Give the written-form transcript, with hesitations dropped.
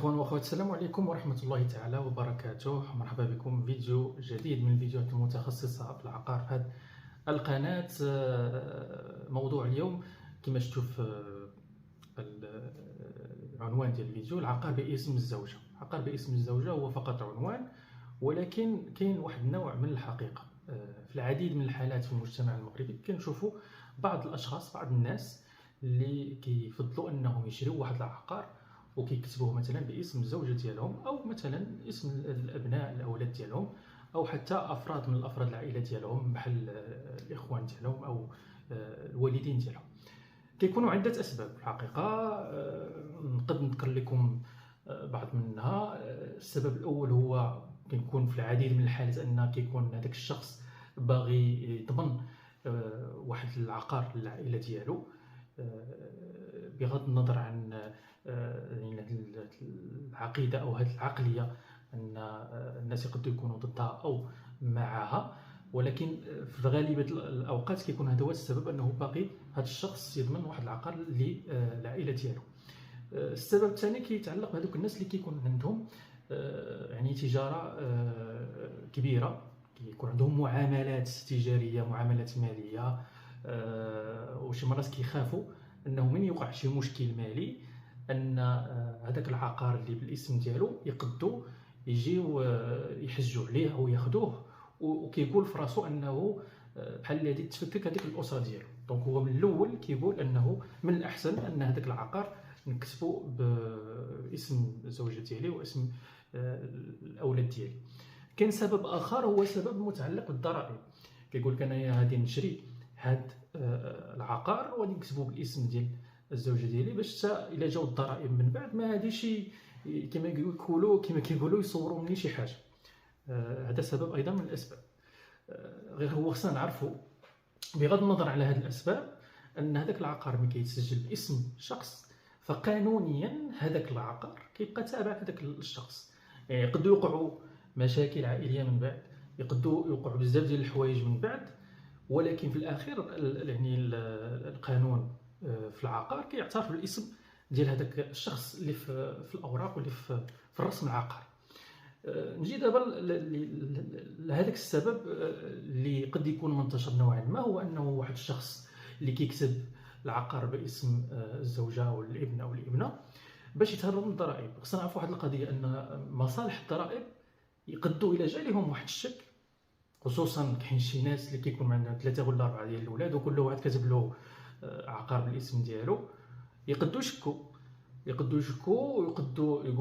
اخوان واخوات، السلام عليكم ورحمه الله تعالى وبركاته. مرحبا بكم فيديو جديد من الفيديوهات المتخصصه في العقار في هذه القناه. موضوع اليوم كما شفتوا في العنوان ديال الفيديو، العقار باسم الزوجه. العقار باسم الزوجه هو فقط عنوان، ولكن كاين واحد النوع من الحقيقه. في العديد من الحالات في المجتمع المغربي كنشوفوا بعض الاشخاص، بعض الناس اللي كيفضلوا انهم يشريوا واحد العقار وكيكتبوه مثلا باسم الزوجه ديالهم، او مثلا اسم الابناء الاولاد ديالهم، او حتى افراد من الافراد العائله ديالهم بحال الاخوان ديالهم او الوالدين ديالهم. كيكونوا عده اسباب الحقيقه. نقدر نذكر لكم بعض منها. السبب الاول هو كيكون في العديد من الحالات ان كيكون هذاك الشخص باغي يضمن واحد العقار للعائله ديالو، بغض النظر عن العقيده او هذه العقليه ان الناس يقدروا يكونوا ضدها او معها، ولكن في غالبيه الاوقات كيكون هذا هو السبب، انه باغي هذا الشخص يضمن واحد العقار للعائله ديالو. السبب الثاني كيتعلق بهذوك الناس اللي كيكون عندهم يعني تجاره كبيره، كيكون عندهم معاملات تجاريه، معاملات ماليه، وشي مرات كيخافوا انه من يوقع شي مشكل مالي ان هذاك العقار اللي بالاسم ديالو يقدوا يجيو يحجوا عليه او ياخذوه، وكيقول في راسو انه بحال الذي تفكك هذيك الاسره ديالو. دونك هو من الاول كيقول انه من الاحسن ان هذاك العقار نكتبوا باسم الزوجه ديالي واسم الاولاد ديالي. كاين سبب اخر هو سبب متعلق بالضرائب. كيقول لك انايا غادي نشري هذا العقار وغادي نكتبوا بالاسم ديال الزوجه ديالي، باش حتى الا جاو الضرائب من بعد ما غاديش كما كيقولوا يصوروا مني شي حاجه. هذا سبب ايضا من الاسباب. غير هو خصنا نعرفوا بغض النظر على هذه الاسباب ان هذاك العقار ملي كيتسجل باسم شخص، فقانونيا هذاك العقار كيبقى تابع هذاك الشخص. يعني يقدروا يوقعوا مشاكل عائليه من بعد، يقدروا يوقعوا بزاف ديال الحوايج من بعد، ولكن في الاخير يعني القانون في العقار كيعترف بالاسم ديال هذاك الشخص اللي في الاوراق واللي في الرسم العقاري. نجي دابا لهذاك السبب اللي قد يكون منتشر نوعا ما، هو انه واحد الشخص اللي كيكتب العقار باسم الزوجه او الابن او الابنه باش يتهرب من الضرائب. خصنا نعرفوا واحد القضيه، ان مصالح الضرائب يقدوا الى جا لهم واحد الشك، خصوصا كاين شي ناس اللي كيكون عندهم 3 ولا 4 ديال الاولاد وكل واحد كاتب له عقار بالاسم ديالو، يقدوا يشكوا ويقدوا يقولوا